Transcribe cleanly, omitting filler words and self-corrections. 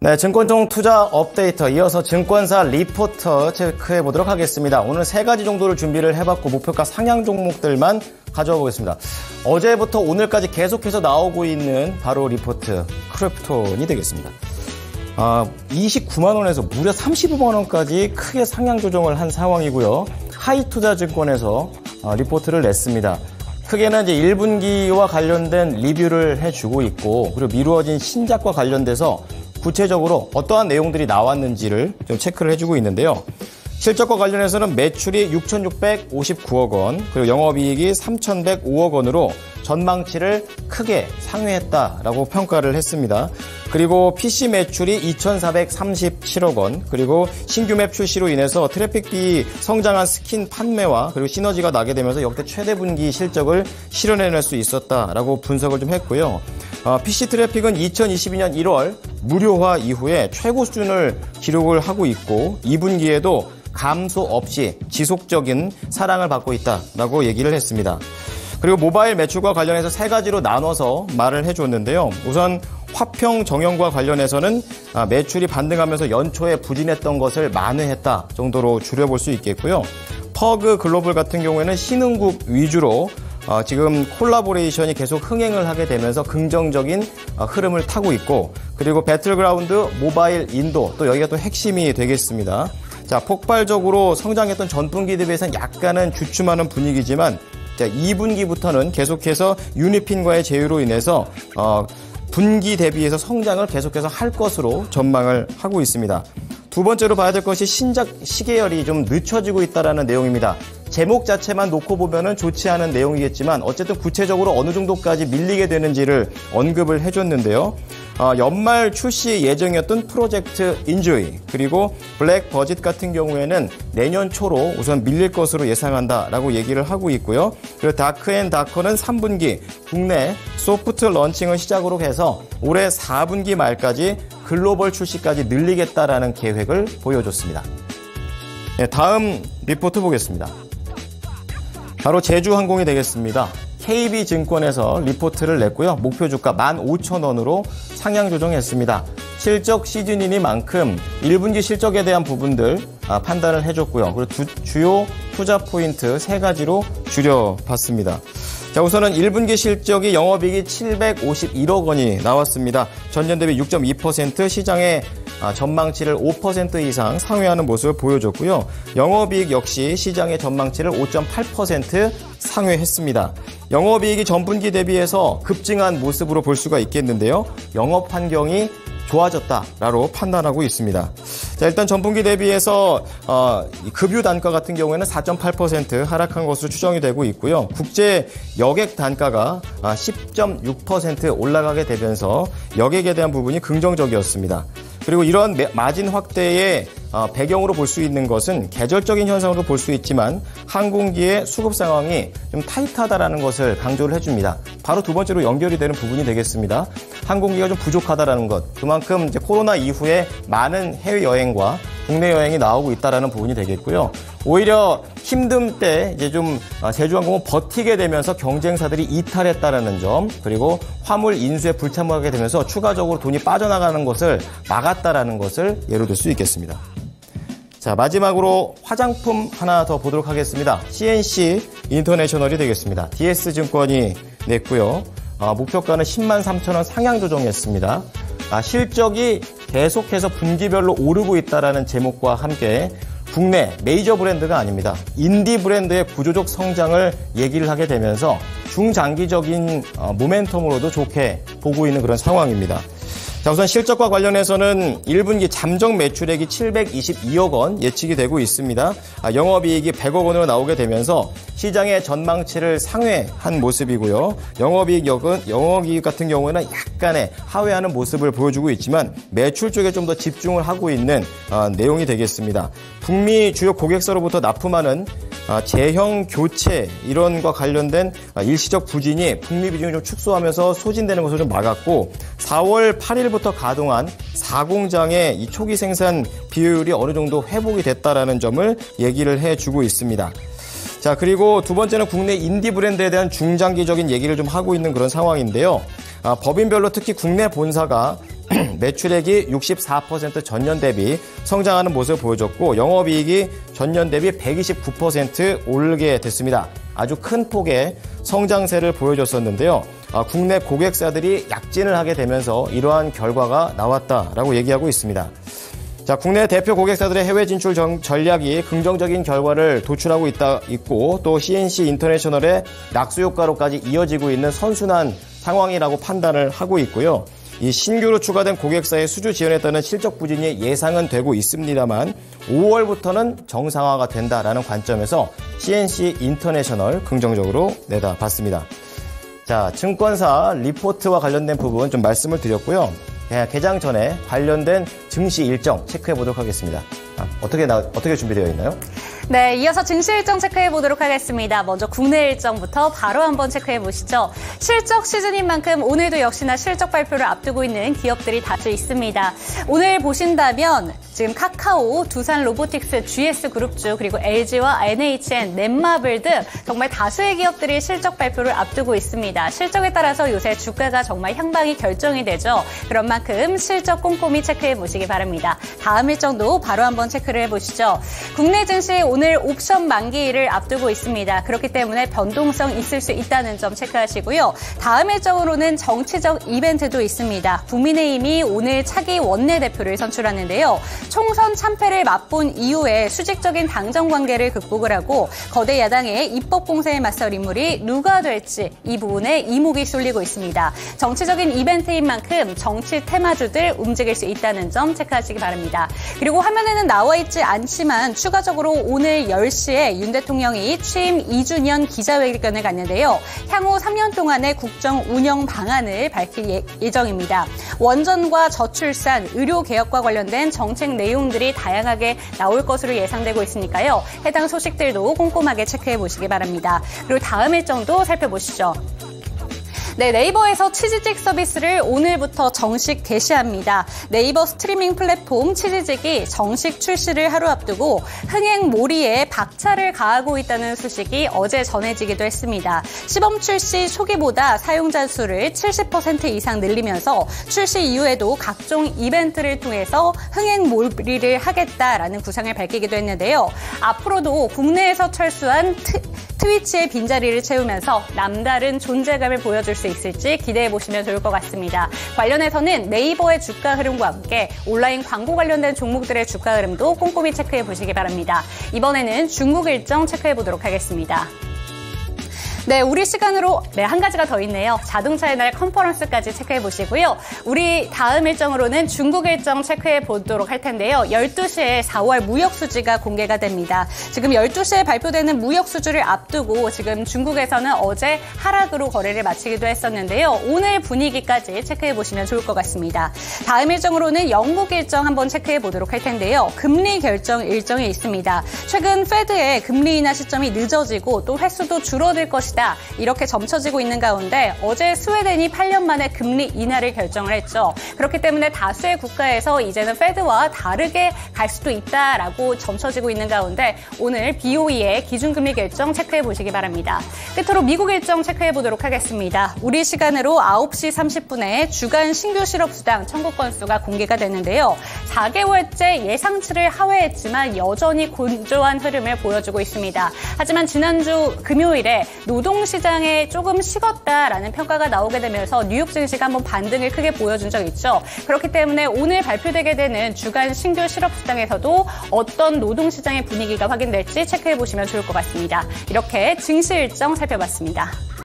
네, 증권통 투자 업데이터 이어서 증권사 리포터 체크해 보도록 하겠습니다. 오늘 세 가지 정도를 준비를 해봤고 목표가 상향 종목들만 가져와 보겠습니다. 어제부터 오늘까지 계속해서 나오고 있는 바로 리포트 크립톤이 되겠습니다. 29만 원에서 무려 35만 원까지 크게 상향 조정을 한 상황이고요. 하이투자증권에서 리포트를 냈습니다. 크게는 이제 1분기와 관련된 리뷰를 해주고 있고, 그리고 미루어진 신작과 관련돼서 구체적으로 어떠한 내용들이 나왔는지를 좀 체크를 해주고 있는데요. 실적과 관련해서는 매출이 6,659억 원, 그리고 영업이익이 3,105억 원으로 전망치를 크게 상회했다라고 평가를 했습니다. 그리고 PC 매출이 2,437억 원, 그리고 신규 맵 출시로 인해서 트래픽비 성장한 스킨 판매와 그리고 시너지가 나게 되면서 역대 최대 분기 실적을 실현해낼 수 있었다라고 분석을 좀 했고요. PC 트래픽은 2022년 1월 무료화 이후에 최고 수준을 기록을 하고 있고 2분기에도 감소 없이 지속적인 사랑을 받고 있다라고 얘기를 했습니다. 그리고 모바일 매출과 관련해서 세 가지로 나눠서 말을 해줬는데요. 우선 화평 정형과 관련해서는 매출이 반등하면서 연초에 부진했던 것을 만회했다 정도로 줄여볼 수 있겠고요. 퍼그 글로벌 같은 경우에는 신흥국 위주로 지금 콜라보레이션이 계속 흥행을 하게 되면서 긍정적인 흐름을 타고 있고, 그리고 배틀그라운드 모바일 인도 또 여기가 또 핵심이 되겠습니다. 자, 폭발적으로 성장했던 전분기 대비해서는 약간은 주춤하는 분위기지만 2분기부터는 계속해서 유니핀과의 제휴로 인해서 분기 대비해서 성장을 계속해서 할 것으로 전망을 하고 있습니다. 두 번째로 봐야 될 것이 신작 시계열이 좀 늦춰지고 있다는 내용입니다. 제목 자체만 놓고 보면은 좋지 않은 내용이겠지만 어쨌든 구체적으로 어느 정도까지 밀리게 되는지를 언급을 해줬는데요. 연말 출시 예정이었던 프로젝트 인조이 그리고 블랙 버짓 같은 경우에는 내년 초로 우선 밀릴 것으로 예상한다라고 얘기를 하고 있고요. 그리고 다크앤다커는 3분기 국내 소프트 런칭을 시작으로 해서 올해 4분기 말까지 글로벌 출시까지 늘리겠다라는 계획을 보여줬습니다. 네, 다음 리포트 보겠습니다. 바로 제주항공이 되겠습니다. KB증권에서 리포트를 냈고요. 목표 주가 15,000원으로 상향 조정했습니다. 실적 시즌이니만큼 1분기 실적에 대한 부분들 판단을 해줬고요. 그리고 주요 투자 포인트 세 가지로 줄여봤습니다. 자, 우선은 1분기 실적이 영업이익이 751억 원이 나왔습니다. 전년 대비 6.2% 시장의 전망치를 5% 이상 상회하는 모습을 보여줬고요. 영업이익 역시 시장의 전망치를 5.8% 상회했습니다. 영업이익이 전분기 대비해서 급증한 모습으로 볼 수가 있겠는데요. 영업 환경이 좋아졌다라고 판단하고 있습니다. 자, 일단 전분기 대비해서 급유 단가 같은 경우에는 4.8% 하락한 것으로 추정이 되고 있고요. 국제 여객 단가가 10.6% 올라가게 되면서 여객에 대한 부분이 긍정적이었습니다. 그리고 이런 마진 확대의 배경으로 볼 수 있는 것은 계절적인 현상으로 볼 수 있지만 항공기의 수급 상황이 좀 타이트하다라는 것을 강조를 해줍니다. 바로 두 번째로 연결이 되는 부분이 되겠습니다. 항공기가 좀 부족하다라는 것, 그만큼 이제 코로나 이후에 많은 해외 여행과 국내 여행이 나오고 있다라는 부분이 되겠고요. 오히려 힘든 때 이제 좀 제주항공은 버티게 되면서 경쟁사들이 이탈했다라는 점, 그리고 화물 인수에 불참하게 되면서 추가적으로 돈이 빠져나가는 것을 막았다라는 것을 예로 들 수 있겠습니다. 자, 마지막으로 화장품 하나 더 보도록 하겠습니다. CNC 인터내셔널이 되겠습니다. DS증권이 냈고요. 목표가는 10만 3천 원 상향 조정했습니다. 실적이 계속해서 분기별로 오르고 있다는 제목과 함께 국내 메이저 브랜드가 아닙니다. 인디 브랜드의 구조적 성장을 얘기를 하게 되면서 중장기적인 모멘텀으로도 좋게 보고 있는 그런 상황입니다. 자, 우선 실적과 관련해서는 1분기 잠정 매출액이 722억 원 예측이 되고 있습니다. 영업이익이 100억 원으로 나오게 되면서 시장의 전망치를 상회한 모습이고요. 영업이익 같은 경우에는 약간의 하회하는 모습을 보여주고 있지만 매출 쪽에 좀 더 집중을 하고 있는 내용이 되겠습니다. 북미 주요 고객사로부터 납품하는 재형 교체 이론과 관련된 일시적 부진이 북미 비중을 좀 축소하면서 소진되는 것을 좀 막았고 4월 8일부터 가동한 4공장의 이 초기 생산 비율이 어느 정도 회복이 됐다라는 점을 얘기를 해주고 있습니다. 자, 그리고 두 번째는 국내 인디 브랜드에 대한 중장기적인 얘기를 좀 하고 있는 그런 상황인데요. 법인별로 특히 국내 본사가 매출액이 64% 전년 대비 성장하는 모습을 보여줬고 영업이익이 전년 대비 129% 오르게 됐습니다. 아주 큰 폭의 성장세를 보여줬었는데요. 국내 고객사들이 약진을 하게 되면서 이러한 결과가 나왔다라고 얘기하고 있습니다. 자, 국내 대표 고객사들의 해외 진출 전략이 긍정적인 결과를 도출하고 있고 또 CNC 인터내셔널의 낙수 효과로까지 이어지고 있는 선순환 상황이라고 판단을 하고 있고요. 이 신규로 추가된 고객사의 수주 지연에 따른 실적 부진이 예상은 되고 있습니다만 5월부터는 정상화가 된다라는 관점에서 CNC 인터내셔널 긍정적으로 내다봤습니다. 자, 증권사 리포트와 관련된 부분 좀 말씀을 드렸고요. 개장 전에 관련된 증시 일정 체크해 보도록 하겠습니다. 어떻게 준비되어 있나요? 네, 이어서 증시 일정 체크해 보도록 하겠습니다. 먼저 국내 일정부터 바로 한번 체크해 보시죠. 실적 시즌인 만큼 오늘도 역시나 실적 발표를 앞두고 있는 기업들이 다수 있습니다. 오늘 보신다면 지금 카카오, 두산 로보틱스, GS그룹주, 그리고 LG와 NHN, 넷마블 등 정말 다수의 기업들이 실적 발표를 앞두고 있습니다. 실적에 따라서 요새 주가가 정말 향방이 결정이 되죠. 그런 만큼 실적 꼼꼼히 체크해 보시기 바랍니다. 다음 일정도 바로 한번 체크를 해보시죠. 국내 증시 오늘 옵션 만기일을 앞두고 있습니다. 그렇기 때문에 변동성 있을 수 있다는 점 체크하시고요. 다음 일정으로는 정치적 이벤트도 있습니다. 국민의힘이 오늘 차기 원내대표를 선출하는데요. 총선 참패를 맛본 이후에 수직적인 당정 관계를 극복을 하고 거대 야당의 입법 공세에 맞설 인물이 누가 될지 이 부분에 이목이 쏠리고 있습니다. 정치적인 이벤트인 만큼 정치 테마주들 움직일 수 있다는 점 체크하시기 바랍니다. 그리고 화면에는 나와 있지 않지만 추가적으로 오늘 10시에 윤 대통령이 취임 2주년 기자회견을 갖는데요. 향후 3년 동안의 국정 운영 방안을 밝힐 예정입니다. 원전과 저출산, 의료개혁과 관련된 정책 내용들이 다양하게 나올 것으로 예상되고 있으니까요. 해당 소식들도 꼼꼼하게 체크해 보시기 바랍니다. 그리고 다음 일정도 살펴보시죠. 네, 네이버에서 치즈직 서비스를 오늘부터 정식 개시합니다. 네이버 스트리밍 플랫폼 치즈직이 정식 출시를 하루 앞두고 흥행몰이에 박차를 가하고 있다는 소식이 어제 전해지기도 했습니다. 시범 출시 초기보다 사용자 수를 70% 이상 늘리면서 출시 이후에도 각종 이벤트를 통해서 흥행몰이를 하겠다라는 구상을 밝히기도 했는데요. 앞으로도 국내에서 철수한 트위치의 빈자리를 채우면서 남다른 존재감을 보여줄 수 있을지 기대해 보시면 좋을 것 같습니다. 관련해서는 네이버의 주가 흐름과 함께 온라인 광고 관련된 종목들의 주가 흐름도 꼼꼼히 체크해 보시기 바랍니다. 이번에는 중국 일정 체크해 보도록 하겠습니다. 네, 우리 시간으로 한 가지가 더 있네요. 자동차의 날 컨퍼런스까지 체크해 보시고요. 우리 다음 일정으로는 중국 일정 체크해 보도록 할 텐데요. 12시에 4월 무역 수지가 공개가 됩니다. 지금 12시에 발표되는 무역 수주를 앞두고 지금 중국에서는 어제 하락으로 거래를 마치기도 했었는데요. 오늘 분위기까지 체크해 보시면 좋을 것 같습니다. 다음 일정으로는 영국 일정 한번 체크해 보도록 할 텐데요. 금리 결정 일정이 있습니다. 최근 페드의 금리 인하 시점이 늦어지고 또 횟수도 줄어들 것이다. 이렇게 점쳐지고 있는 가운데 어제 스웨덴이 8년 만에 금리 인하를 결정을 했죠. 그렇기 때문에 다수의 국가에서 이제는 페드와 다르게 갈 수도 있다라고 점쳐지고 있는 가운데 오늘 BOE의 기준금리 결정 체크해 보시기 바랍니다. 끝으로 미국 일정 체크해 보도록 하겠습니다. 우리 시간으로 9시 30분에 주간 신규 실업수당 청구 건수가 공개가 됐는데요. 4개월째 예상치를 하회했지만 여전히 건조한 흐름을 보여주고 있습니다. 하지만 지난주 금요일에 노동시장에 조금 식었다라는 평가가 나오게 되면서 뉴욕 증시가 한번 반등을 크게 보여준 적 있죠. 그렇기 때문에 오늘 발표되게 되는 주간 신규 실업수당에서도 어떤 노동시장의 분위기가 확인될지 체크해 보시면 좋을 것 같습니다. 이렇게 증시 일정 살펴봤습니다.